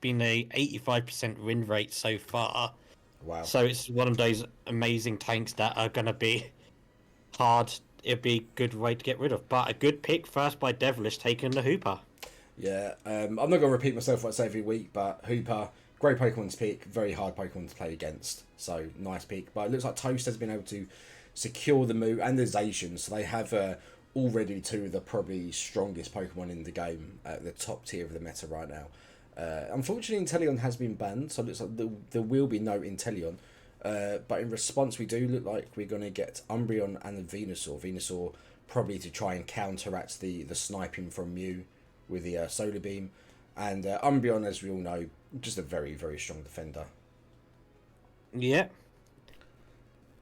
been a 85% win rate so far. Wow. So it's one of those amazing tanks that are going to be hard. It'd be a good way to get rid of. But a good pick first by Devilish taking the Hooper. Yeah, I'm not going to repeat myself what I say every week, but Hooper, great Pokemon to pick, very hard Pokemon to play against. So, nice pick. But it looks like Toast has been able to secure the Moo and the Zacian, so they have already two of the probably strongest Pokemon in the game at the top tier of the meta right now. Unfortunately, Inteleon has been banned, so it looks like there will be no Inteleon. But in response, we do look like we're going to get Umbreon and Venusaur. Venusaur probably to try and counteract the sniping from Mew with the Solar Beam. And Umbreon, as we all know, just a very, very strong defender. Yeah.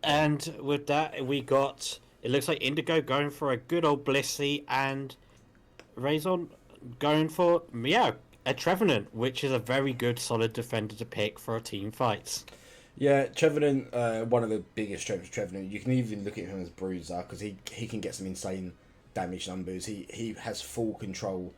And with that, we got... It looks like Indigo going for a good old Blissey, and Raison going for, a Trevenant, which is a very good, solid defender to pick for team fights. Yeah, Trevenant, one of the biggest strengths of Trevenant. You can even look at him as Bruiser, because he can get some insane damage numbers. He has full control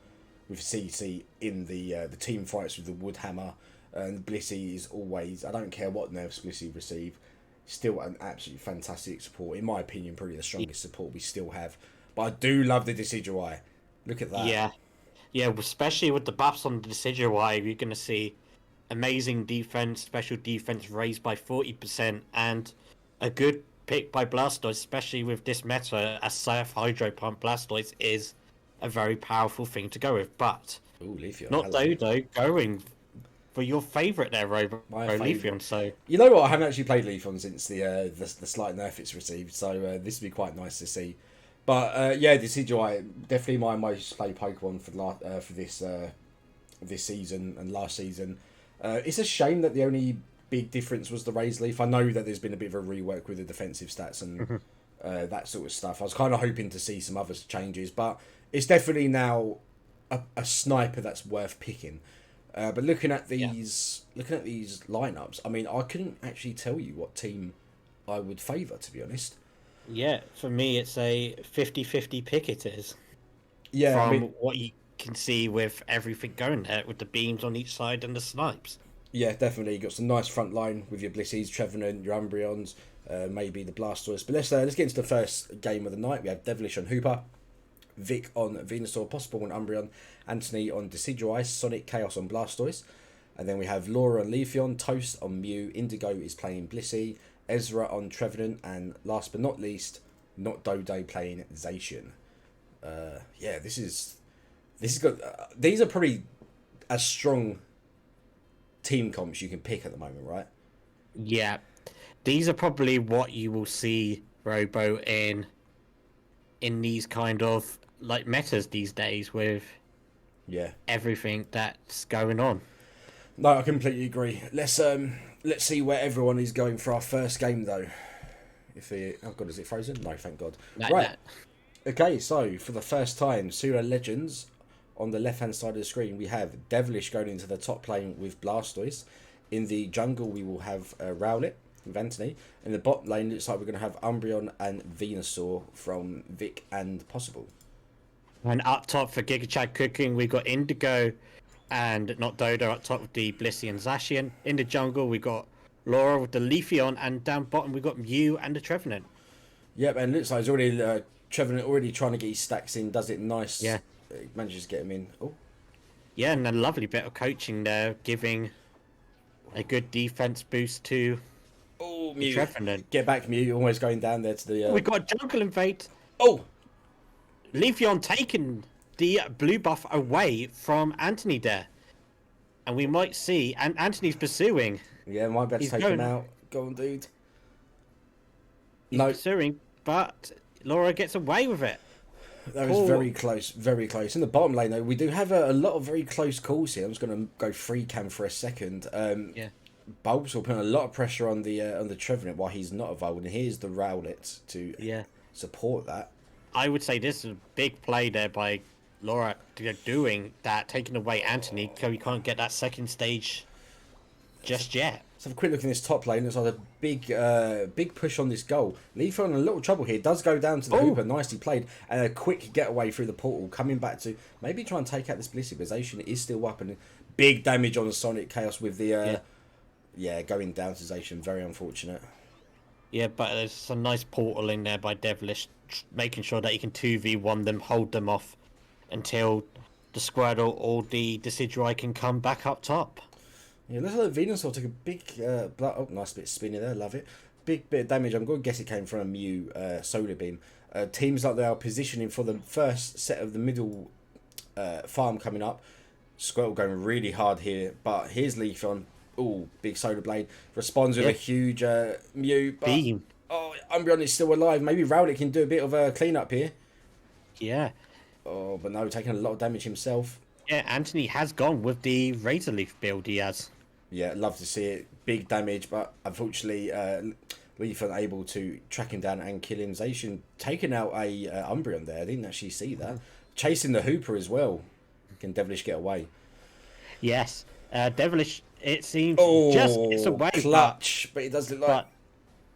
with CC in the team fights with the Wood Hammer. And Blissey is always, I don't care what nerfs Blissey receive, still an absolutely fantastic support. In my opinion, probably the strongest support we still have. But I do love the Decidueye. Look at that. Yeah, especially with the buffs on the Decidueye, you're going to see amazing defense, special defense raised by 40%, and a good pick by Blastoise, especially with this meta, as Surf Hydro Pump Blastoise is a very powerful thing to go with. But Ooh, Leafeon, not hello. Dodo going for your favourite there, Leafeon. So you know what? I haven't actually played Leafeon since the slight nerf it's received, so this would be quite nice to see. But yeah, Decidueye, definitely my most played Pokemon for this season and last season. It's a shame that the only big difference was the Raised Leaf. I know that there's been a bit of a rework with the defensive stats and that sort of stuff. I was kind of hoping to see some other changes, but it's definitely now a sniper that's worth picking. But looking at these lineups, I mean, I couldn't actually tell you what team I would favour, to be honest. yeah, for me, it's a 50-50 pick. It is. Yeah, From I mean, what you can see with everything going there, with the beams on each side and the snipes. yeah, definitely. You got some nice front line with your Blisseys, Trevenant, your Umbreons, maybe the Blastoise. But let's get into the first game of the night. We have Devilish on Hooper, Vic on Venusaur, Possible on Umbreon, Anthony on Decidueye, Sonic Chaos on Blastoise. And then we have Laura on Leafeon, Toast on Mew, Indigo is playing Blissey, Ezra on Trevenant, and last but not least, Not Dodo playing Zacian. Yeah, this is good. These are probably as strong team comps you can pick at the moment, right? Yeah, these are probably what you will see Robo in these kind of like metas these days with Yeah. everything that's going on. No, I completely agree. Let's see where everyone is going for our first game though. Oh god, is it frozen? No, thank God. Right. Okay, so for the first time, Pseudo Legends on the left hand side of the screen, we have Devilish going into the top lane with Blastoise. In the jungle, we will have Rowlet with Anthony. In the bot lane, it looks like we're going to have Umbreon and Venusaur from Vic and Possible. And up top for Gigachad cooking, we got Indigo and Not Dodo up top with the Blissey and Zacian. In the jungle, we got Laura with the Leafeon, and down bottom, we got Mew and the Trevenant. Yep, and it looks like it's already Trevenant already trying to get his stacks in. Does it nice. Yeah. Manages to get him in. Oh. Yeah, and a lovely bit of coaching there, giving a good defense boost to Mew. Trevenant. Get back, Mew. You're always going down there to the... We got Jungle Invade. Oh! Leafeon taking the blue buff away from Anthony there. And we might see... And Anthony's pursuing. Yeah, might be able to take him out. Go on, dude. He's pursuing, but Laura gets away with it. That was very close, very close. In the bottom lane, though, we do have a lot of very close calls here. I'm just going to go free cam for a second. Yeah. Bulbs will put a lot of pressure on the Trevenant while he's not evolved, and here's the Rowlet to support that. I would say this is a big play there by Laura doing that, taking away Anthony, so we can't get that second stage just yet. Let's have a quick look in this top lane. There's like a big push on this goal. Leafeon in a little trouble here. Does go down to the Hooper. Nicely played. And a quick getaway through the portal. Coming back to maybe try and take out this Blissey. But Zacian is still up. And Big damage on Sonic Chaos with the Yeah. going down to Zacian. Very unfortunate. Yeah, but there's some nice portal in there by Devilish, making sure that he can 2v1 them, hold them off until the Squirtle or the Decidueye can come back up top. Yeah, looks like Venusaur took a big nice bit spinny there, love it. Big bit of damage. I'm going to guess it came from a Mew Solar Beam. Teams like they are positioning for the first set of the middle farm coming up. Squirtle going really hard here, but here's Leafeon. Oh, big Solar Blade. Responds with a huge Mew. But, Beam. oh, Umbreon is still alive. Maybe Rowlet can do a bit of a clean-up here. Yeah. Oh, but no, taking a lot of damage himself. Yeah, Anthony has gone with the Razor Leaf build he has. Yeah, love to see it. Big damage, but unfortunately, Leaf unable to track him down and kill him. Zacian taking out a Umbreon there. I didn't actually see that. Chasing the Hooper as well. Can Devilish get away? Yes. Devilish, it seems, Oh, just gets away. clutch. But it does look like... But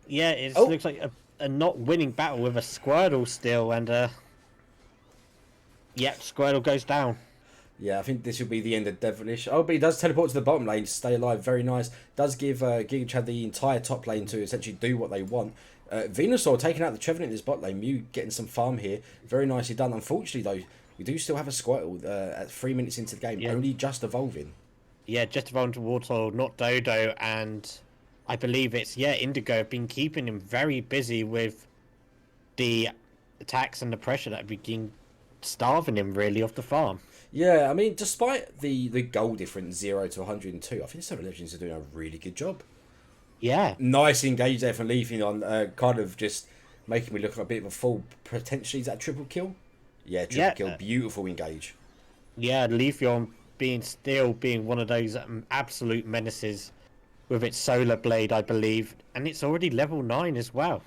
yeah, it looks like a not winning battle with a Squirtle still. And, yep, Squirtle goes down. Yeah, I think this will be the end of Devilish. Oh, but he does teleport to the bottom lane to stay alive. Very nice. Does give Gigachad the entire top lane to essentially do what they want. Venusaur taking out the Trevenant in his bot lane. Mew getting some farm here. Very nicely done. Unfortunately, though, we do still have a Squirtle at 3 minutes into the game. Yeah. Only just evolving. Yeah, just evolving to Wartortle, not Dodo. And I believe it's, Indigo have been keeping him very busy with the attacks and the pressure that have been starving him, really, off the farm. Yeah, I mean, despite the goal difference 0 to 102, I think Seven Legends are doing a really good job. Yeah. Nice engage there from Leafeon, kind of just making me look like a bit of a fool. Potentially, is that a triple kill? Yeah, triple kill. Beautiful engage. Yeah, Leafeon being one of those absolute menaces with its Solar Blade, I believe. And it's already level 9 as well.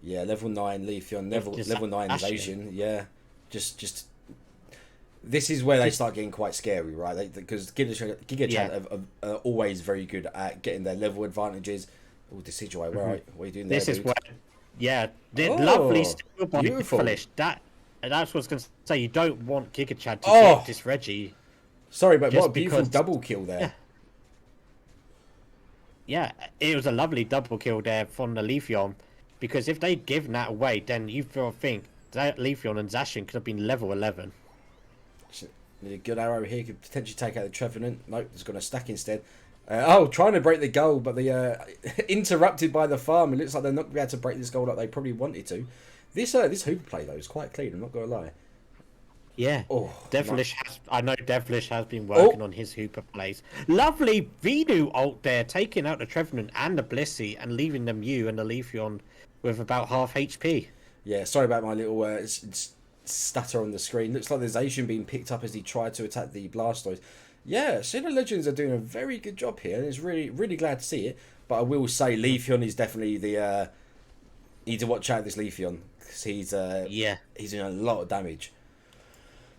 Yeah, level 9 Leafeon, level 9 Zacian. Yeah, just... This is where they start getting quite scary, right? Because Gigachad are always very good at getting their level advantages. Oh, Decidueye, where are you doing there, This is dude? where, lovely still by Devilish. That's what I was going to say. You don't want Gigachad to get this Reggie. Sorry, but what a beautiful double kill there. Yeah, it was a lovely double kill there from the Leafeon. Because if they'd given that away, then you think that Leafeon and Zacian could have been level 11. A good arrow here could potentially take out the Trevenant. Nope, it's going to stack instead. Trying to break the goal, but the interrupted by the farm. It looks like they're not going to be able to break this goal like they probably wanted to. This Hooper play, though, is quite clean. I'm not going to lie. Yeah. I know Devilish has been working on his Hooper plays. Lovely Venu ult there, taking out the Trevenant and the Blissey and leaving the Mew and the Leafeon with about half HP. Yeah, sorry about my little stutter on the screen. Looks like there's Zacian being picked up as he tried to attack the Blastoise. Yeah, Pseudo Legends are doing a very good job here, and it's really, really glad to see it. But I will say Leafeon is definitely the... need to watch out this Leafeon, because he's doing a lot of damage.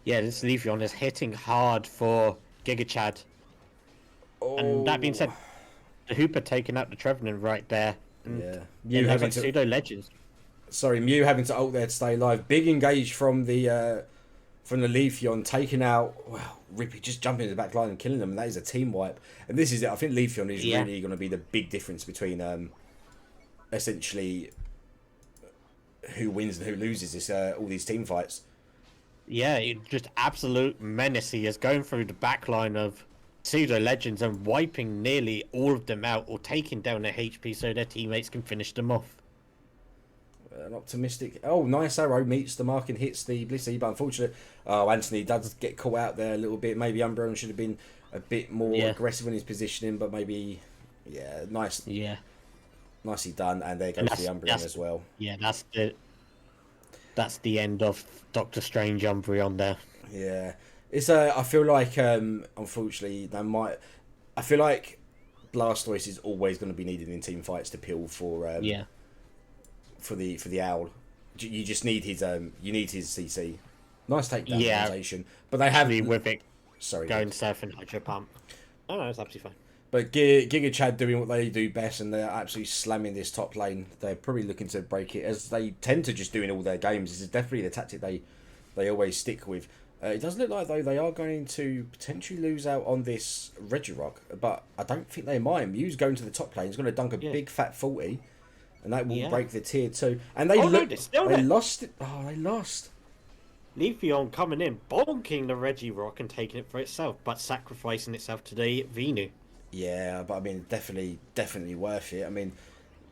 Yeah, this Leafeon is hitting hard for Gigachad. And that being said, the Hooper taking out the Trevenant right there. And Mew having to... Pseudo Legends. Sorry, Mew having to ult there to stay alive. Big engage from the Leafeon, taking out... Well, Rippy just jumping into the back line and killing them. And that is a team wipe. And this is it. I think Leafeon is really going to be the big difference between essentially who wins and who loses this all these team fights. Yeah, just absolute menace. He is going through the back line of Pseudo Legends and wiping nearly all of them out or taking down their HP so their teammates can finish them off. An optimistic... Oh, nice arrow meets the mark and hits the Blissey, but unfortunately, Anthony does get caught out there a little bit. Maybe Umbreon should have been a bit more aggressive in his positioning, but maybe... Yeah, nice. Yeah. Nicely done, and there goes the Umbreon as well. Yeah, that's the end of Doctor Strange Umbreon there. Yeah. It's I feel like, unfortunately, they might... I feel like Blastoise is always going to be needed in team fights to peel for... For the owl, you just need his CC. Nice takedown but they have with it. Sorry, going surf and hydro pump. Oh no, it's absolutely fine. But Gigachad doing what they do best, and they're absolutely slamming this top lane. They're probably looking to break it, as they tend to just do in all their games. This is definitely the tactic they always stick with. It does look like, though, they are going to potentially lose out on this Regirock, but I don't think they mind. Mew's going to the top lane. He's going to dunk a Yeah. big fat 40, and that will Yeah. break the tier 2. And they Oh, no, look, they're still they there. lost it. Oh, they lost. Leafeon coming in, bonking the Regirock and taking it for itself, but sacrificing itself to the Venu. Yeah, but I mean, definitely worth it. I mean,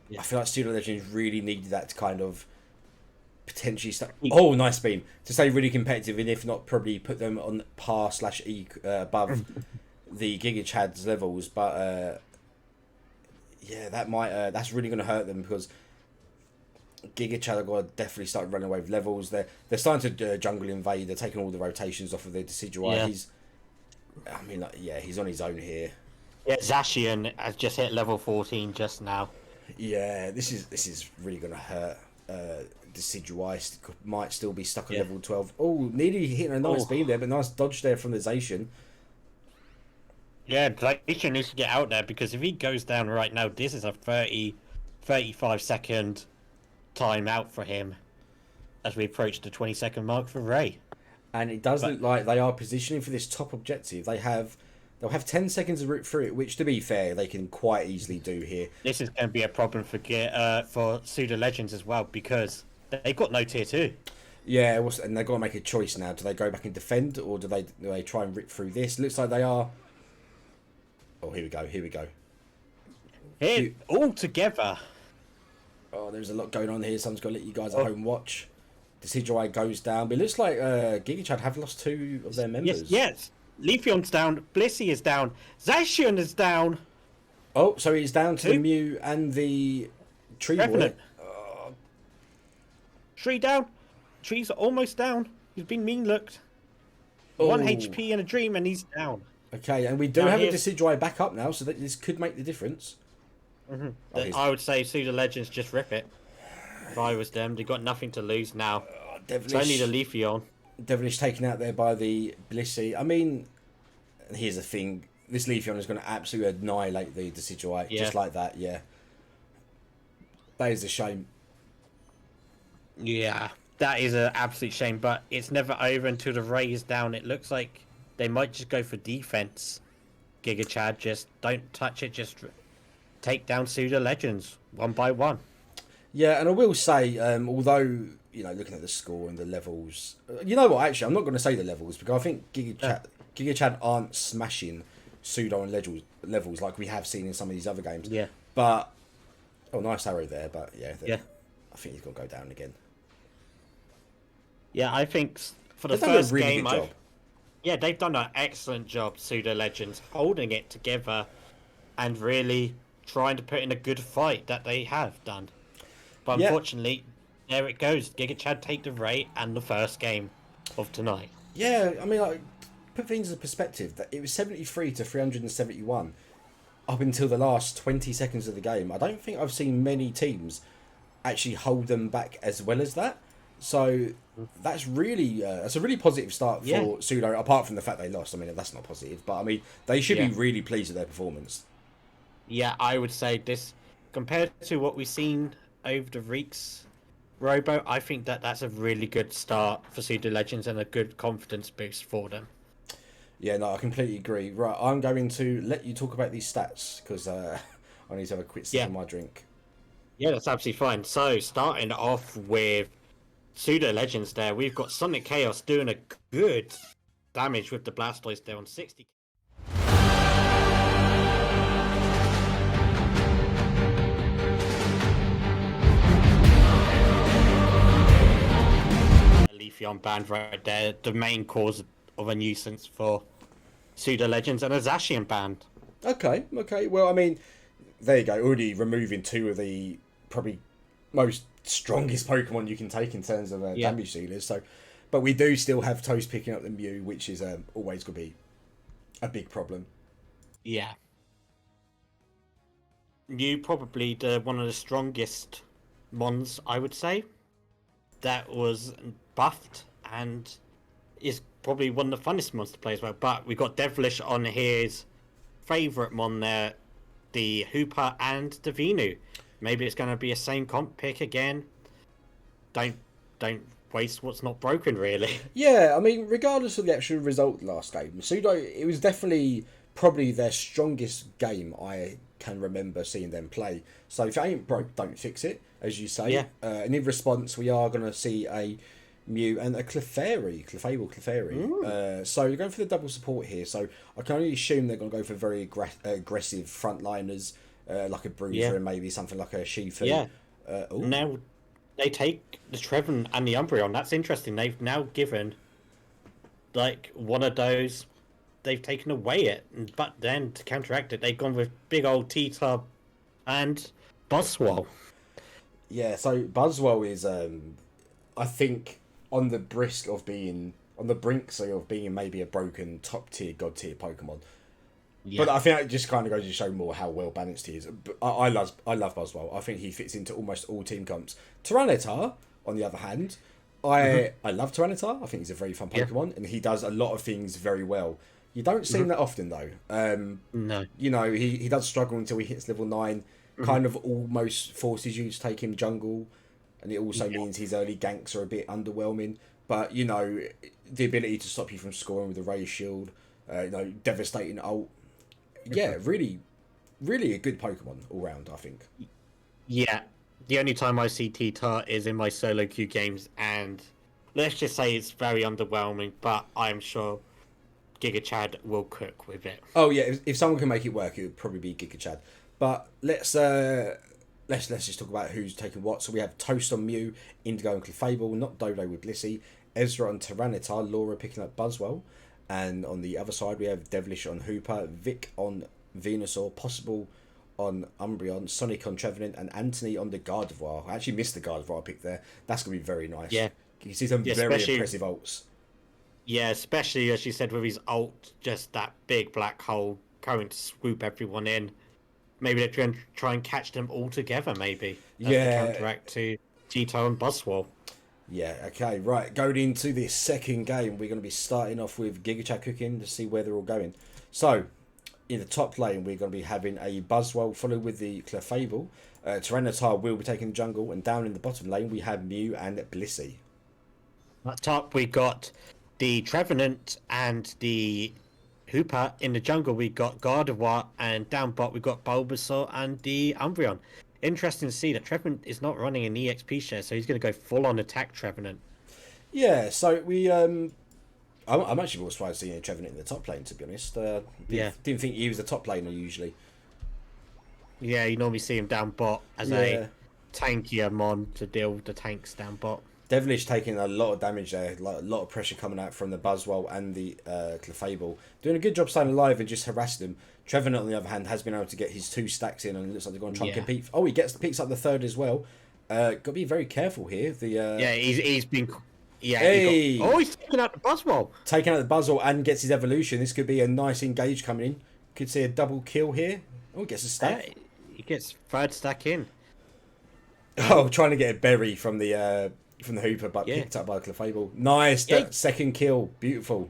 Yeah. I feel like Pseudo Legends really needed that to kind of potentially start. Yeah. Oh, nice beam to stay really competitive, and if not, probably put them on par slash above the Gigachad's levels. But yeah, that might that's really going to hurt them because Gigachad have got to definitely start running away with levels. They're starting to jungle invade. They're taking all the rotations off of their Decidueye. Yeah. I mean, like, yeah, he's on his own here. Yeah, Zacian has just hit level 14 just now. Yeah, this is really going to hurt. Decidueye might still be stuck on level 12. Oh, nearly hitting a nice beam there, but nice dodge there from the Zacian. Yeah, Zacian needs to get out there because if he goes down right now, this is a 35 second time out for him as we approach the 20-second mark for Ray. And it does look like they are positioning for this top objective. They'll have 10 seconds to root through it, which, to be fair, they can quite easily do here. This is going to be a problem for Pseudo Legends as well because they've got no tier 2. Yeah, and they've got to make a choice now. Do they go back and defend, or do they try and rip through this? Looks like they are. Oh, here we go. Here, all together. Oh, there's a lot going on here, so I'm just going to let you guys at home watch. Decidueye goes down, but it looks like Gigachad have lost 2 of their members. Yes. Leafeon's down, Blissey is down, Zacian is down. Oh, so he's down to the Mew and the Tree Boy. Tree down. Tree's almost down. He's been mean looked. 1 HP and a dream and he's down. Okay, and we do have a Decidueye back up now, so that this could make the difference. I would say Pseudo Legends just rip it. If I was them, they've got nothing to lose now. It's only the Leafeon. Devilish taken out there by the Blissey. I mean, here's the thing. This Leafeon is going to absolutely annihilate the Decidueye. Just like that, yeah. That is a shame. Yeah, that is an absolute shame, but it's never over until the Ray is down. It looks like they might just go for defense. Gigachad, just don't touch it, just take down Pseudo Legends one by one. Yeah, and I will say, although, you know, looking at the score and the levels, you know what, actually, I'm not going to say the levels because I think Gigachad aren't smashing Pseudo and levels like we have seen in some of these other games. Yeah. But, oh, nice arrow there, but yeah, I think he's going to go down again. Yeah, I think for the They've done first a really game, good job. Yeah, they've done an excellent job, Pseudo Legends, holding it together and really trying to put in a good fight that they have done. But unfortunately, there it goes. Gigachad take the Ray and the first game of tonight. Yeah, I mean, like, put things into perspective. That it was 73 to 371 up until the last 20 seconds of the game. I don't think I've seen many teams actually hold them back as well as that. So that's really that's a really positive start for Pseudo. Apart from the fact they lost, I mean that's not positive, but I mean they should be really pleased with their performance. Yeah, I would say this compared to what we've seen over the Reeks Robo, I think that's a really good start for Pseudo Legends and a good confidence boost for them. Yeah, no, I completely agree. Right, I'm going to let you talk about these stats because I need to have a quick sip of my drink. Yeah, that's absolutely fine. So starting off with Pseudo Legends there, we've got Sonic Chaos doing a good damage with the Blastoise there on 60. Leafeon band right there, the main cause of a nuisance for Pseudo Legends, and a Zacian band. Okay. Well, I mean, there you go. Already removing 2 of the probably most strongest Pokemon you can take in terms of damage dealers. So, but we do still have Toast picking up the Mew, which is always going to be a big problem. Yeah. Mew probably one of the strongest mons, I would say. That was buffed and is probably one of the funnest mons to play as well. But we got Devilish on his favourite mon there, the Hooper and the Venu. Maybe it's going to be a same comp pick again. Don't waste what's not broken, really. Yeah, I mean, regardless of the actual result last game, Pseudo, it was definitely probably their strongest game I can remember seeing them play. So if it ain't broke, don't fix it, as you say. Yeah. And in response, we are going to see a Mew and a Clefairy. So you're going for the double support here. So I can only assume they're going to go for very aggressive frontliners, like a Bruiser and maybe something like a Shifu. Yeah. Ooh. Now they take the Trevon and the Umbreon. That's interesting. They've now given like one of those. They've taken away it, but then to counteract it, they've gone with big old T-Tub and Buzzwole. Yeah, so Buzzwole is, I think, on the brink, so of being maybe a broken top tier, god tier Pokemon. Yeah. But I think it just kind of goes to show more how well balanced he is. But I love Buzzwole. I think he fits into almost all team comps. Tyranitar, on the other hand, I love Tyranitar. I think he's a very fun Pokemon, and he does a lot of things very well. You don't see him that often though. No. You know, he does struggle until he hits level 9. Kind of almost forces you to take him jungle, and it also means his early ganks are a bit underwhelming. But you know, the ability to stop you from scoring with a Ray Shield, you know, devastating ult. Yeah, really, really a good Pokemon all round, I think. Yeah, the only time I see T-Tar is in my solo queue games, and let's just say it's very underwhelming. But I'm sure Gigachad will cook with it. Oh yeah, if someone can make it work, it would probably be Gigachad. But let's just talk about who's taking what. So we have Toast on Mew, Indigo and Clefable, not Dodo with Blissey, Ezra on Tyranitar, Laura picking up Buzzwole, and on the other side we have Devilish on Hooper, Vic on Venusaur, Possible on Umbreon, Sonic on Trevenant, and Anthony on the Gardevoir. I actually missed the Gardevoir pick there. That's going to be very nice. Yeah. You see some very impressive ults. Yeah, especially as you said with his ult, just that big black hole going to swoop everyone in. Maybe they're trying to try and catch them all together, maybe. As the counteract to Tito and Buzzwole. Yeah, okay, right. Going into this second game, we're going to be starting off with Gigachad cooking to see where they're all going. So, in the top lane, we're going to be having a Buzzwole followed with the Clefable. Tyranitar will be taking the jungle, and down in the bottom lane, we have Mew and Blissey. At top, we got the Trevenant and the Hooper. In the jungle, we got Gardevoir, and down bot, we got Bulbasaur and the Umbreon. Interesting to see that Trevenant is not running an EXP share, so he's going to go full on attack Trevenant. Yeah, so we I'm actually more surprised seeing Trevenant in the top lane, to be honest. Didn't think he was the top laner usually. Yeah, you normally see him down bot as a tankier mon to deal with the tanks down bot. Devilish taking a lot of damage there, like a lot of pressure coming out from the Buzzwole and the Clefable. Doing a good job staying alive and just harassing them. Trevenant, on the other hand, has been able to get his 2 stacks in, and it looks like they're going to try and compete. Oh, he picks up the 3rd as well. Got to be very careful here. He's been. Yeah. Hey. He's taking out the Buzzwole. Taking out the Buzzwole and gets his evolution. This could be a nice engage coming in. Could see a double kill here. Oh, he gets a stack. He gets 3rd stack in. Oh, trying to get a berry from the Hooper, but picked up by Clefable. Nice, that 2nd kill, beautiful.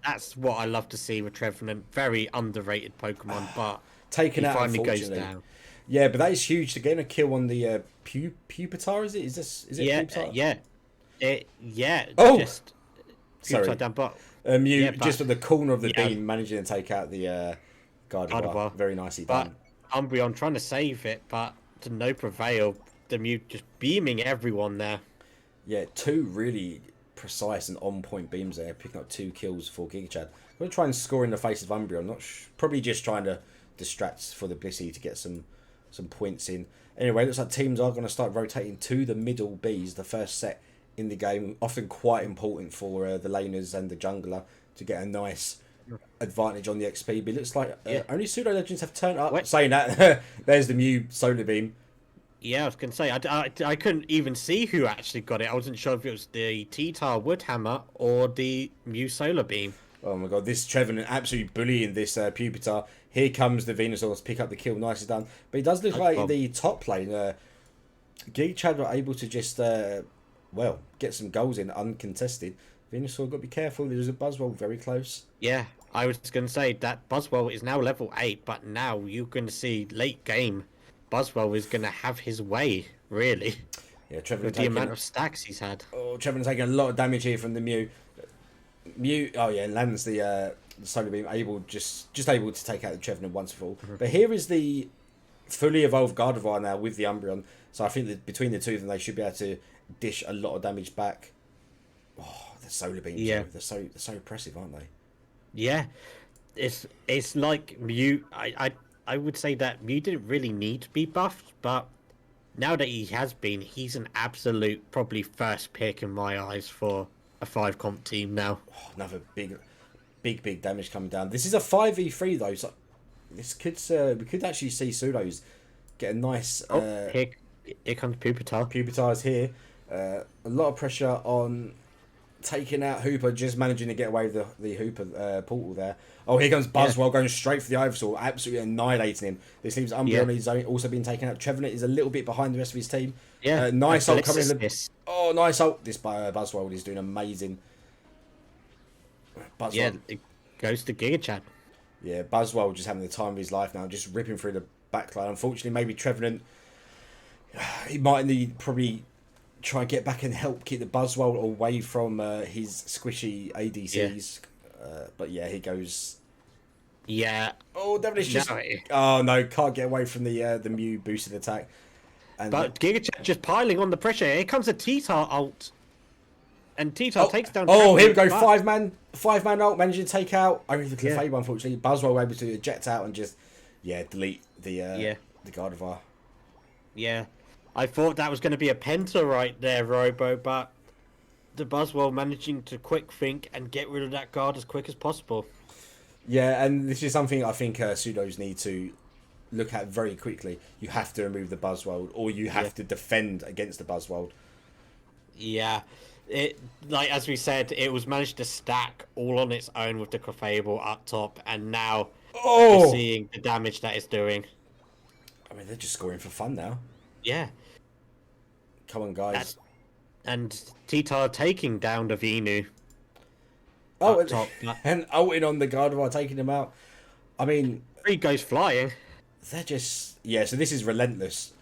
That's what I love to see with Trevenant. Very underrated Pokemon, but taken out finally unfortunately. Goes down. Yeah, but that is huge to get a kill on the Pupitar. Is it? Is it Pupitar? Oh, just sorry. Down bot. Mew just at the corner of the beam, managing to take out the Gardevoir. Very nicely done. Umbreon trying to save it, but to no prevail. The Mew just beaming everyone there. Yeah, 2 really precise and on-point beams there, picking up 2 kills for Gigachad. I'm going to try and score in the face of Umbreon. Probably just trying to distract for the Blissey to get some points in. Anyway, looks like teams are going to start rotating to the middle Bs, the first set in the game. Often quite important for the laners and the jungler to get a nice advantage on the XP. But it looks like only Pseudo Legends have turned up. Saying that, there's the Mew Solar Beam. Yeah, I was going to say, I couldn't even see who actually got it. I wasn't sure if it was the T-Tar Woodhammer or the Mew Solar Beam. Oh my god, this Trevenant absolutely bullying this Pupitar. Here comes the Venusaur to pick up the kill. Nicely done. But it does look like in the top lane, Gigachad were able to just, get some goals in uncontested. Venusaur got to be careful. There's a Buzzwole very close. Yeah, I was going to say that Buzzwole is now level 8, but now you're going to see late game. Buzzwole is going to have his way, really. Yeah, Trevor with the taking amount of stacks he's had. Trevor taking a lot of damage here from the Mew. Mew, oh yeah, and lands the solar beam, just able to take out the Trevenant once for all. But here is the fully evolved Gardevoir now with the Umbreon. So I think that between the two of them, they should be able to dish a lot of damage back. Oh, the solar beams, Yeah. they're so impressive, aren't they? Yeah, it's like Mew. I would say that Mew didn't really need to be buffed, but now that he has been, he's an absolute probably first pick in my eyes for a 5 comp team now. Oh, another big damage coming down. This is a 5v3 though, so this could we could actually see Pseudos get a nice. Here comes Pupitar. Pupitar's here. A lot of pressure on taking out Hooper, just managing to get away with the Hooper portal there. Oh, here comes Buzzwell going straight for the Ivysaur, absolutely annihilating him. This leaves Umbreon is also being taken out. Trevenant is a little bit behind the rest of his team. Yeah, nice ult coming in. Oh, nice ult. This Buzzwell is doing amazing. Buzzwell. Yeah, it goes to Gigachad. Yeah, Buzzwell just having the time of his life now, just ripping through the backline. Unfortunately, maybe Trevenant, he might need probably try and get back and help keep the Buzzwell away from his squishy ADCs. But yeah, he goes. Yeah. Oh, Devilish just. Oh no, can't get away from the Mew boosted attack. And but Gigachad just piling on the pressure. Here comes a T-Tar ult. And T-Tar takes down. Oh, here we go. Five man ult, managing to take out. Only the Clefable, unfortunately. Buzzwell able to eject out and just delete the Gardevoir. Yeah. I thought that was going to be a penta right there, Robo, but the Buzzwell managing to quick think and get rid of that guard as quick as possible. Yeah, and this is something I think Pseudos need to look at very quickly. You have to remove the Buzzwell, or you have to defend against the Buzzwell. Yeah. It, like as we said, it was managed to stack all on its own with the Clefable up top, and now we're seeing the damage that it's doing. I mean, they're just scoring for fun now. Yeah. Come on, guys. And T-Tar taking down the Venu. Oh, and ulting on the Gardevoir, taking him out. I mean... He goes flying. They're just... Yeah, so this is relentless.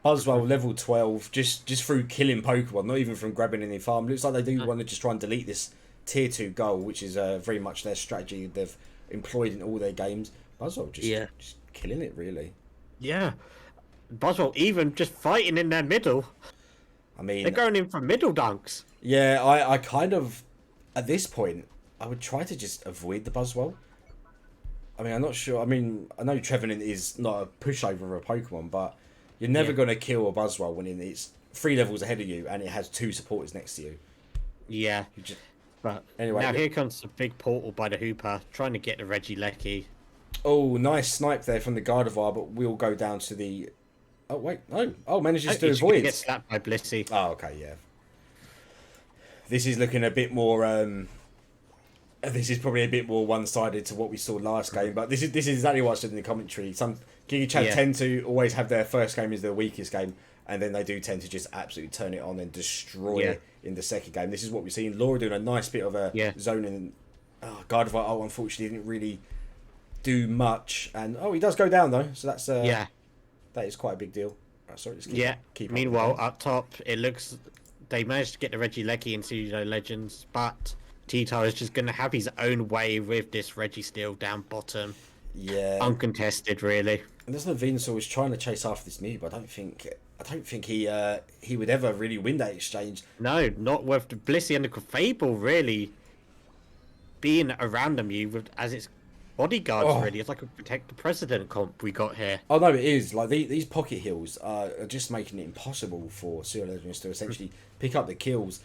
Buzzwell, level 12, just through killing Pokemon, not even from grabbing any farm. Looks like they do want to just try and delete this Tier 2 goal, which is very much their strategy they've employed in all their games. Buzzwell just killing it, really. Yeah. Buzzwell even just fighting in their middle. I mean... They're going in for middle dunks. Yeah, I kind of... At this point, I would try to just avoid the Buzzwell. I mean, I'm not sure. I mean, I know Trevenant is not a pushover of a Pokemon, but you're never going to kill a Buzzwell when it's 3 levels ahead of you and it has 2 supporters next to you. Yeah. But anyway, now here comes the big portal by the Hooper, trying to get the Regieleki. Oh, nice snipe there from the Gardevoir, but we'll go down to the... Oh, wait. No. Oh, manages to avoid. Get slapped by Blissey. Oh, okay, yeah. This is looking a bit more... this is probably a bit more one-sided to what we saw last game, but this is exactly what I said in the commentary. Some Gigachad tend to always have their first game as their weakest game, and then they do tend to just absolutely turn it on and destroy it in the second game. This is what we've seen. Laura doing a nice bit of a zoning. Gardevoir, unfortunately, didn't really do much, and he does go down though, so that's that is quite a big deal. Sorry, just keep Meanwhile, up top, it looks they managed to get the Regieleki into Pseudo Legends, but T-Tar is just going to have his own way with this Registeel down bottom. Yeah, uncontested, really. And there's no Venusaur was trying to chase after this Mew, but I don't think he would ever really win that exchange. No, not with the Blissey and the Clefable really being around the Mew as its bodyguards. Really, it's like a protect the president comp we got here. Oh no, it is like these pocket heals are just making it impossible for Pseudo Legends to essentially pick up the kills.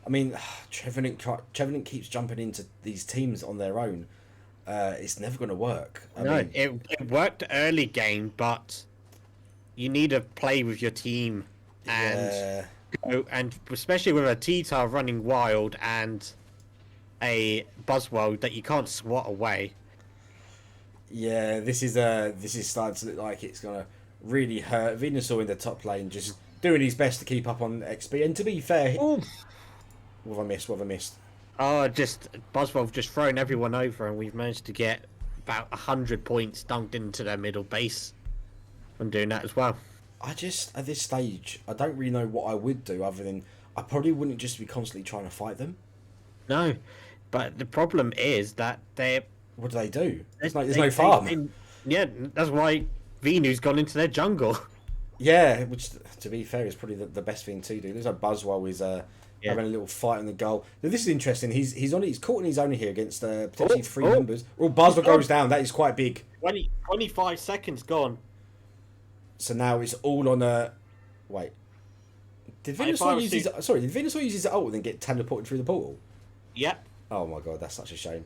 I mean, Trevenant keeps jumping into these teams on their own. It's never going to work. I mean, it worked early game, but you need to play with your team and especially with a T-Tar running wild and a Buzzwell that you can't swat away. Yeah, this is starting to look like it's gonna really hurt. Venusaur in the top lane, just doing his best to keep up on XP. And to be fair, what have I missed? Just Buzzwell just thrown everyone over, and we've managed to get about 100 points dunked into their middle base from doing that as well. I just, at this stage, I don't really know what I would do other than I probably wouldn't just be constantly trying to fight them. No, but the problem is that What do they do? There's they no farm. yeah, that's why Venu's gone into their jungle. Yeah, which to be fair is probably the best thing to do. There's a Buzzwell is Yeah. having a little fight on the goal. Now, this is interesting. He's caught in his own here against potentially three oh. members. Well, Buzzwell goes down. That is quite big. 25 seconds gone. So now it's all on a wait. Did Venusaur use his sorry? Did Venusaur use his ult and then get teleported through the portal? Yep. Oh my god, that's such a shame.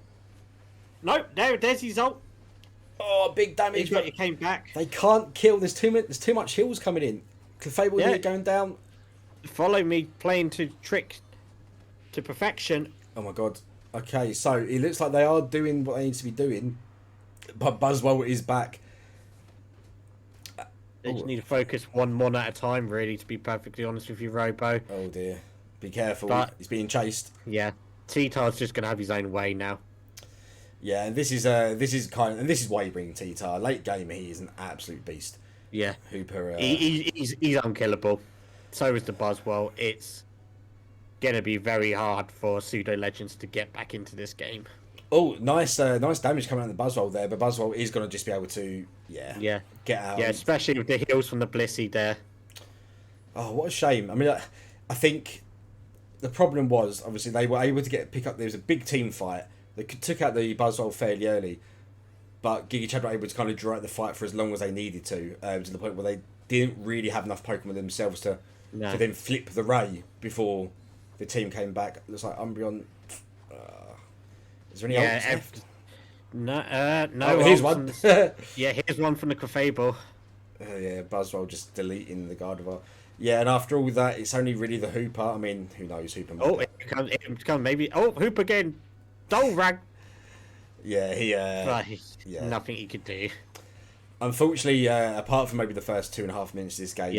No, there's his ult. Oh, big damage! He came back. They can't kill. There's too much heals coming in. Clefable here going down. Follow me, playing to trick to perfection. Oh my god. Okay, so it looks like they are doing what they need to be doing, but Buzzwell is back. They just need to focus one at a time, really, to be perfectly honest with you, Robo. Oh dear. Be careful. But, he's being chased. Yeah. T-Tar's just going to have his own way now. Yeah, and this is why you bring T-Tar. Late game, he is an absolute beast. Yeah. Hooper. He's unkillable. So is the Buzzwell. It's going to be very hard for Pseudo Legends to get back into this game. Oh, nice damage coming out of the Buzzwell there, but Buzzwell is going to just be able to, get out. Yeah, especially with the heals from the Blissey there. Oh, what a shame. I mean, I think the problem was, obviously, they were able to pick up, there was a big team fight. They took out the Buzzwell fairly early, but Gigachad were able to kind of draw out the fight for as long as they needed to the point where they didn't really have enough Pokemon themselves to then flip the Ray before the team came back. It looks like Umbreon... is there any ults left? No, Oh, here's one. Yeah, here's one from the Clefable. Yeah, Buzzwell just deleting the Gardevoir. Yeah, and after all that, it's only really the Hooper. I mean, who knows? Hooper. Oh, it comes maybe. Oh, Hooper again. Dolrag. Yeah, Nothing he could do. Unfortunately, apart from maybe the first 2.5 minutes of this game,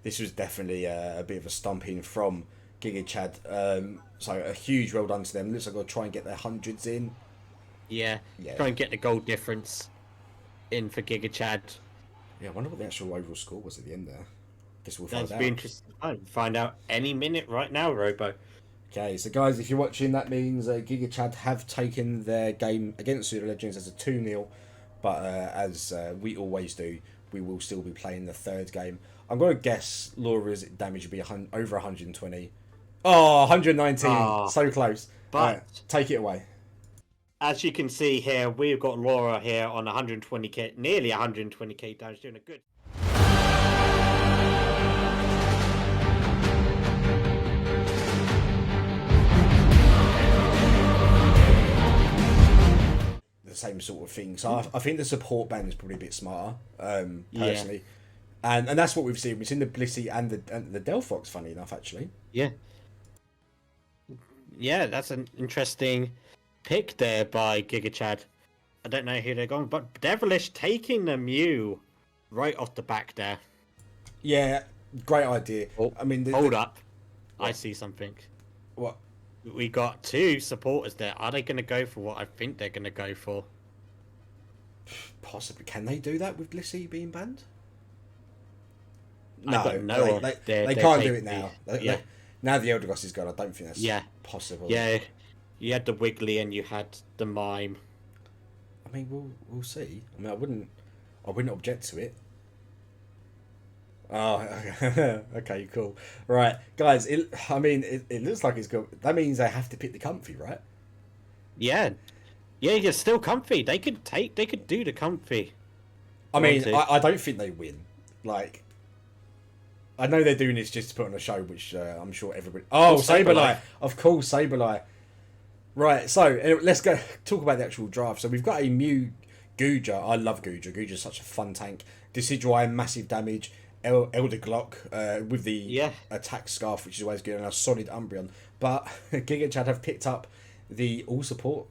this was definitely a bit of a stomping from Gigachad. So a huge well done to them. Looks like they'll try and get their hundreds in. Yeah. Try and get the goal difference in for Gigachad. Yeah, I wonder what the actual overall score was at the end there. Guess we'll find out. That'd be interesting to find out any minute right now, Robo. Okay, so guys, if you're watching, that means Gigachad have taken their game against Pseudo Legends as a 2-0. But as we always do, we will still be playing the third game. I'm going to guess Laura's damage will be over 120. Oh, 119. Oh, so close. But right, take it away. As you can see here, we've got Laura here on 120k, nearly 120k damage, doing a good. The same sort of thing. So I think the support band is probably a bit smarter, personally. And that's what we've seen. We've seen the Blissey and the Delphox, funny enough, actually. Yeah. Yeah, that's an interesting pick there by Gigachad. I don't know who they're going, but Devilish taking the Mew right off the back there. Yeah, great idea. Oh, I mean, hold up. What? I see something. What? We got two supporters there. Are they going to go for what I think they're going to go for? Possibly. Can they do that with Blissey being banned? No, they can't do it now. Now the Eldegoss is gone, I don't think that's possible. Yeah, you had the Wiggly and you had the Mime. I mean, we'll see. I mean, I wouldn't object to it. Oh, okay, cool. Right, guys. It looks like it's good. That means they have to pick the comfy, right? Yeah, you're still comfy. They could do the comfy. I mean, I don't think they win. Like, I know they're doing this just to put on a show, which I'm sure everybody. Oh, Sableye, of course, Sableye. Right, so let's go talk about the actual draft. So we've got a Mew Guja. I love Guja. Guja's such a fun tank. Decidueye, massive damage. Elder Glock with the attack scarf, which is always good, and a solid Umbreon. But Gigachad have picked up the all support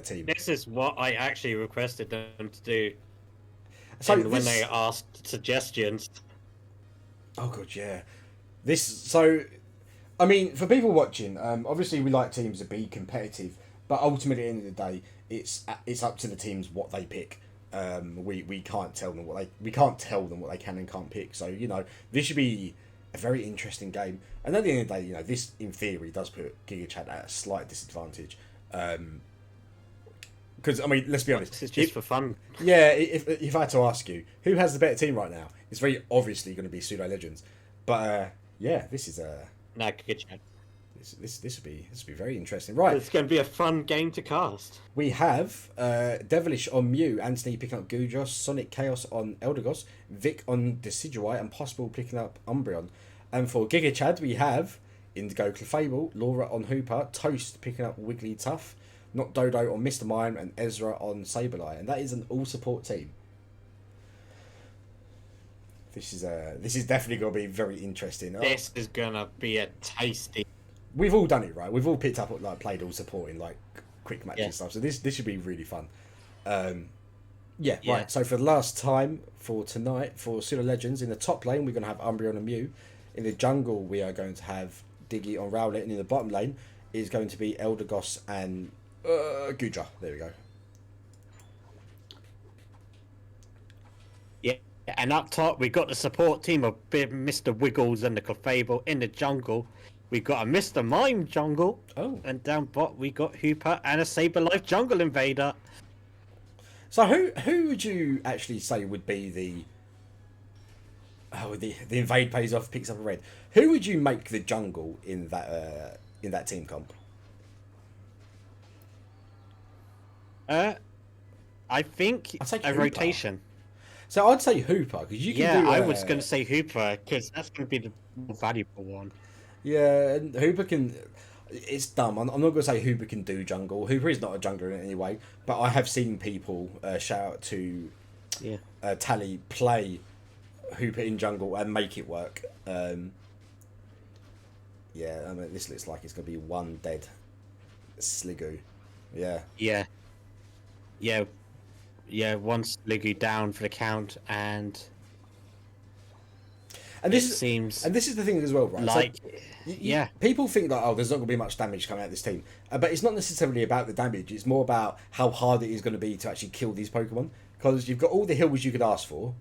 team. This is what I actually requested them to do. So when they asked suggestions. Oh god, yeah. I mean, for people watching, obviously we like teams to be competitive, but ultimately at the end of the day, it's up to the teams what they pick. We can't tell them we can't tell them what they can and can't pick. So this should be a very interesting game. And at the end of the day, this in theory does put Gigachad at a slight disadvantage. Because I mean, let's be honest, This is just for fun. yeah. If I had to ask you who has the better team right now, it's very obviously going to be Pseudo Legends. But yeah, this is No, good chat. this would be very interesting. Right, It's going to be a fun game to cast. we have Devilish on Mew, Anthony picking up Gudros, Sonic Chaos on Eldegoss, Vic on Decidueye, and Possible picking up Umbreon. And for Gigachad, we have Indigo Clefable, Laura on Hooper, Toast picking up Wigglytuff, Not Dodo on Mr. Mime, and Ezra on Sableye. And that is an all-support team. This is definitely going to be very interesting. This is going to be a tasty. We've all done it, right? We've all picked up, played all support in quick matches and Yeah. stuff. So this should be really fun. Yeah, Yeah. right. So for the last time for tonight, for Pseudo Legends, in the top lane, we're going to have Umbreon and Mew. In the jungle, we are going to have Diggy on Rowlet. And in the bottom lane is going to be Eldegoss and Gudra. There we go. Yeah, and up top we got the support team of Mr. Wiggles and the Clefable. In the jungle, we got a Mr. Mime jungle. Oh. And down bot we got Hooper and a Saberlife jungle invader. So who would you actually say would be the invade pays off, picks up a red? Who would you make the jungle in that team comp? I think I'd say a Hooper. rotation. So I'd say Hooper because you can do. I was going to say Hooper because that's going to be the more valuable one. Yeah, and Hooper can. It's dumb. I'm not going to say Hooper can do jungle. Hooper is not a jungler in any way, but I have seen people shout out to Tally play Hooper in jungle and make it work. Yeah, I mean, this looks like it's going to be one dead Sliggoo. Yeah. Yeah, one Sliggoo down for the count, and this seems is the thing as well, right? like So, people think that there's not going to be much damage coming out of this team, but it's not necessarily about the damage. It's more about how hard it is going to be to actually kill these Pokemon, because you've got all the heals you could ask for.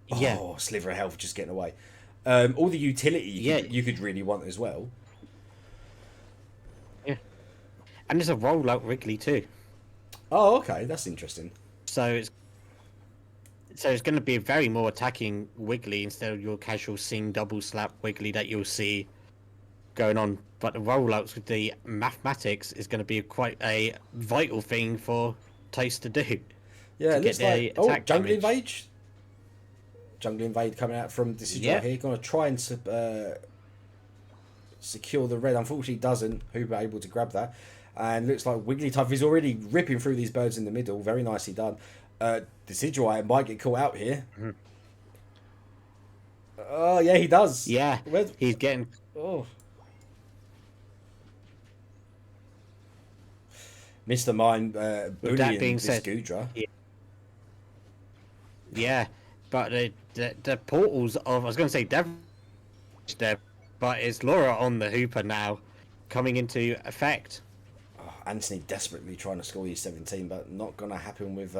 Yeah. Oh, sliver of health just getting away. All the utility you could really want as well. Yeah, and there's a rollout Wrigley too. Oh, okay, that's interesting. So it's going to be very more attacking Wiggly instead of your casual sing double slap Wiggly that you'll see going on. But the rollouts with the mathematics is going to be quite a vital thing for Toast to do. Yeah, to it looks like Jungle damage. Invade. Jungle Invade coming out from Decidueye here. Going to try and secure the red. Unfortunately, doesn't. Hooper able to grab that. And looks like Wigglytuff is already ripping through these birds in the middle. Very nicely done. Decidueye might get caught out here. Mm-hmm. Oh, yeah, he does. Yeah, he's getting... Oh. Mr. Mime bullying this Gudra. Yeah, but the portals of... I was going to say Devilish there, but it's Laura on the Hooper now coming into effect. Anthony desperately trying to score his 17, but not going to happen with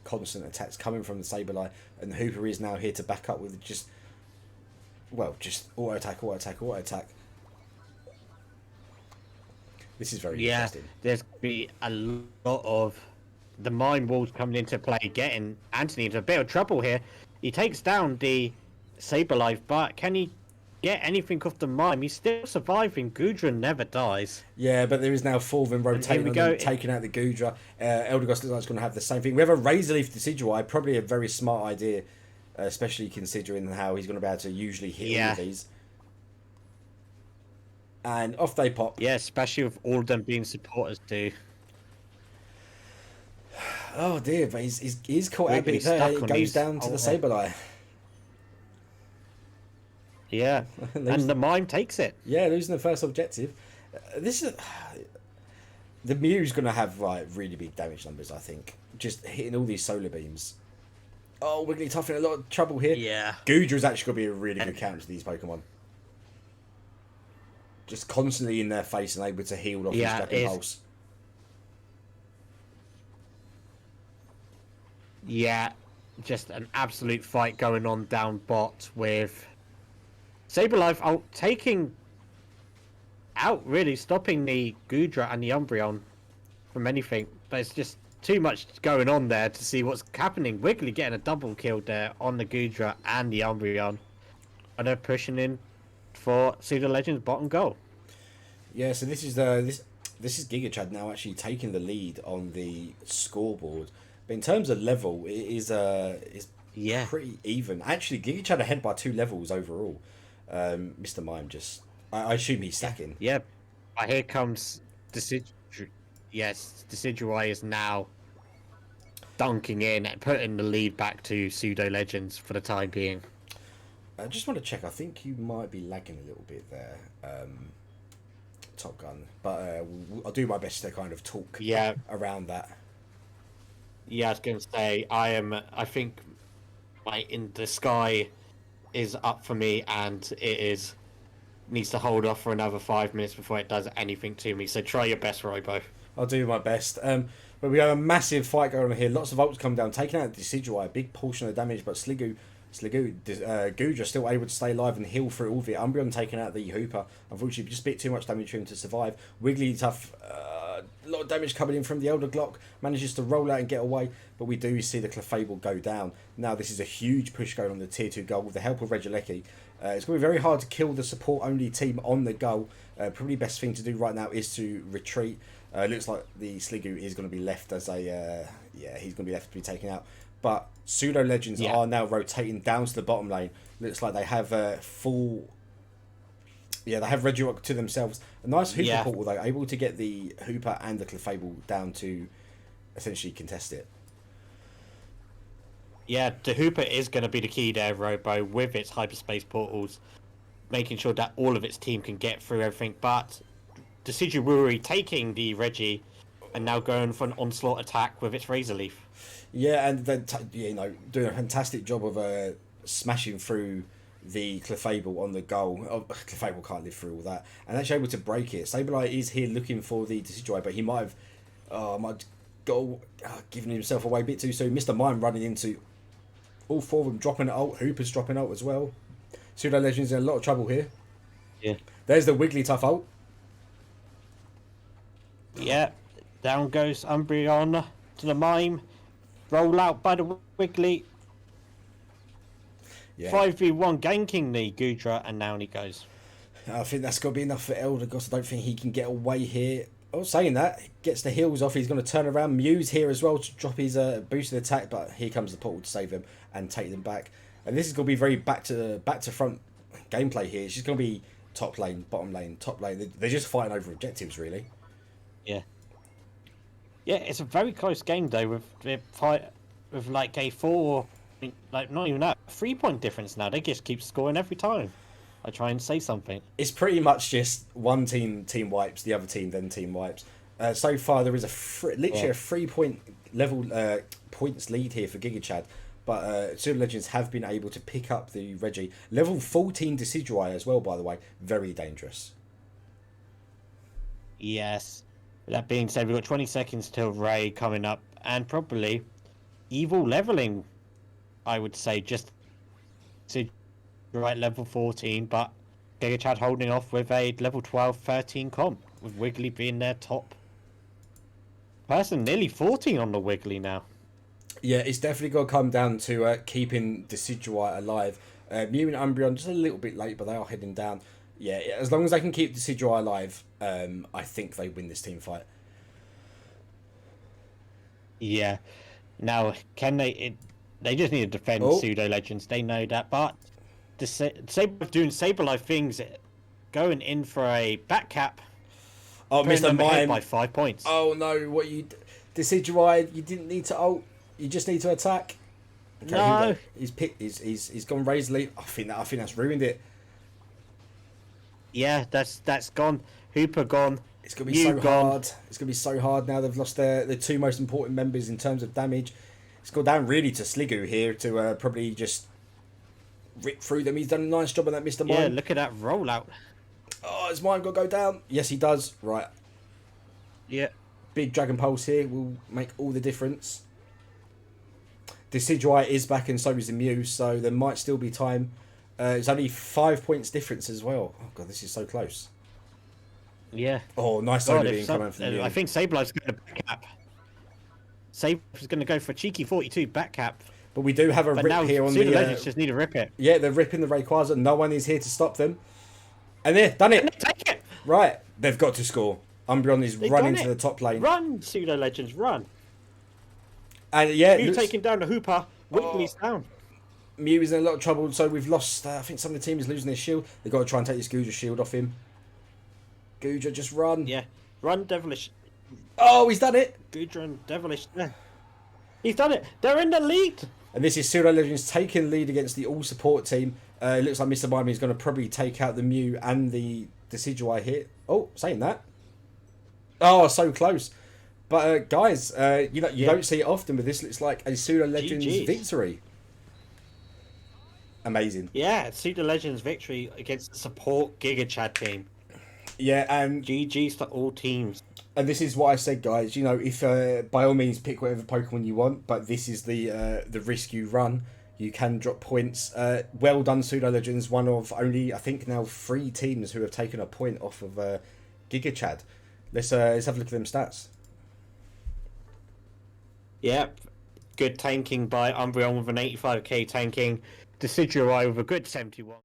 constant attacks coming from the Sableye. And Hooper is now here to back up with just auto attack. This is very interesting. There's be a lot of the mine walls coming into play, getting Anthony into a bit of trouble here. He takes down the Saberlife, but can he get anything off the mime? He's still surviving. Gudra never dies. Yeah, but there is now 4 of them rotating on them, taking out the Gudra. Eldegoss looks like it's going to have the same thing. We have a Razor Leaf Decidueye, probably a very smart idea, especially considering how he's going to be able to usually hit all of these. And off they pop. Yeah, especially with all of them being supporters too. Oh dear, but he's caught out. It goes down to the Sableye. Yeah, and the mime takes it. Yeah, losing the first objective. The Mew's going to have really big damage numbers, I think. Just hitting all these solar beams. Oh, Wigglytuff in a lot of trouble here. Yeah. Gudra's actually going to be a really good counter to these Pokemon. Just constantly in their face and able to heal off his Dragon Pulse. Yeah, just an absolute fight going on down bot with Saberlife out taking out, really stopping the Gudra and the Umbreon from anything. But it's just too much going on there to see what's happening. Wiggly getting a double kill there on the Gudra and the Umbreon. And they're pushing in for Pseudo Legends bottom goal. Yeah, so this is this is Gigachad now actually taking the lead on the scoreboard. But in terms of level, it is Yeah. pretty even. Actually, Gigachad ahead by 2 levels overall. Mr. Mime just, I assume he's stacking. Yeah. But here comes Decidueye is now dunking in and putting the lead back to Pseudo Legends for the time being. I just want to check. I think you might be lagging a little bit there, Top Gun. But I'll do my best to kind of talk around that. Yeah, I was going to say, I think my In the Sky is up for me, and needs to hold off for another 5 minutes before it does anything to me. So try your best, Robo. I'll do my best. But we have a massive fight going on here. Lots of ults come down, taking out Decidueye, a big portion of the damage, but Gudra still able to stay alive and heal through all of it. Umbreon taking out the Hooper. Unfortunately, just a bit too much damage for him to survive. Wiggly tough. A lot of damage coming in from the Elder Glock. Manages to roll out and get away, but we do see the Clefable go down. Now this is a huge push going on the tier 2 goal with the help of Regieleki. It's going to be very hard to kill the support-only team on the goal. Probably best thing to do right now is to retreat. Looks like the Sliggoo is going to be left as a... he's going to be left to be taken out. But Pseudo Legends are now rotating down to the bottom lane. Looks like they have full... Yeah, they have Regirock to themselves. A nice Hooper portal, though, able to get the Hooper and the Clefable down to essentially contest it. Yeah, the Hooper is going to be the key there, Robo, with its hyperspace portals, making sure that all of its team can get through everything. But Decidueye taking the Reggie and now going for an onslaught attack with its Razor Leaf. Yeah, and then doing a fantastic job of smashing through the Clefable on the goal. Oh, Clefable can't live through all that, and actually able to break it. Sableye is here looking for the Decidueye, but he might have giving himself away a bit too soon. Mr. Mime running into all 4 of them, dropping ult. Hooper's dropping ult as well. Pseudo Legends in a lot of trouble here. Yeah. There's the Wigglytuff ult. Yeah. Down goes Umbreon to the Mime. Roll out by the Wiggly. Yeah. 5v1 ganking the Gudra, and down he goes. I think that's got to be enough for Elder Goss. I don't think he can get away here. Oh, saying that, gets the heals off. He's going to turn around. Mew's here as well to drop his boosted attack, but here comes the portal to save him and take them back. And this is going to be very back to front gameplay here. It's just going to be top lane, bottom lane, top lane. They're just fighting over objectives, really. Yeah. Yeah, it's a very close game though, with like a 4, like not even that 3-point difference now. They just keep scoring every time I try and say something. It's pretty much just one team wipes, the other team then team wipes. So far there is literally a 3-point level points lead here for Gigachad, but Pseudo Legends have been able to pick up the Reggie. Level 14 Decidueye as well, by the way, very dangerous. Yes. That being said, we've got 20 seconds till Ray coming up, and probably evil leveling, I would say, just right level 14, but Gigachad holding off with a level 12-13 comp, with Wiggly being their top person, nearly 14 on the Wiggly now. Yeah, it's definitely got to come down to keeping Decidueye alive. Mew and Umbreon just a little bit late, but they are heading down. Yeah, as long as they can keep Decidueye alive, I think they win this team fight. Yeah. Now, can they... They just need to defend Pseudo Legends. They know that, but doing Saberlife things, going in for a back cap. Oh, Mr. Mime by 5 points. Oh no! Decidueye, you didn't need to ult. You just need to attack. Okay, no, he's gone Razor Leaf. I think that's ruined it. Yeah, that's gone. Hooper gone. It's gonna be so hard. It's gonna be so hard now. They've lost their 2 most important members in terms of damage. It's gone down really to Sliggoo here to probably just rip through them. He's done a nice job on that, Mr. Mime. Yeah, look at that rollout. Oh, is Mime got to go down? Yes, he does. Right. Yeah. Big Dragon Pulse here will make all the difference. Decidueye is back and so is the Mew, so there might still be time. It's only 5 points difference as well. Oh god, this is so close. Yeah. Oh, nice God, Soda being coming from the Mew. I think Sableye's going to back cap. Sableye's going to go for a cheeky 42 back cap. But we do have a But rip now here on Pseudo the... Legends just need to rip it. Yeah, they're ripping the Rayquaza. No one is here to stop them. And there, done it. Take it. Right, they've got to score. Umbreon is They've running done to it. the top lane. Run, Pseudo Legends, run. And yeah, You looks- taking down the Hooper. Wiggly's down. Mew is in a lot of trouble, so we've lost... I think some of the team is losing their shield. They've got to try and take this Gouja shield off him. Gouja, just run. Yeah. Run, Devilish. Oh, he's done it. Gouja and Devilish. Yeah. He's done it. They're in the lead. And this is Pseudo Legends taking lead against the all-support team. It looks like Mr. Mime is going to probably take out the Mew and the Decidueye here. Oh, saying that. Oh, so close. But guys, you don't see it often, but this looks like a Pseudo Legends GG's. victory. Amazing. Yeah, Pseudo Legends victory against the support Gigachad team. Yeah, and GG's to all teams. And this is what I said, guys. You know, if by all means pick whatever Pokemon you want, but this is the risk you run. You can drop points. Well done, Pseudo Legends. One of only, I think, now 3 teams who have taken a point off of Gigachad. Let's have a look at them stats. Yep. Good tanking by Umbreon with an 85k tanking. Decidueye with a good 71.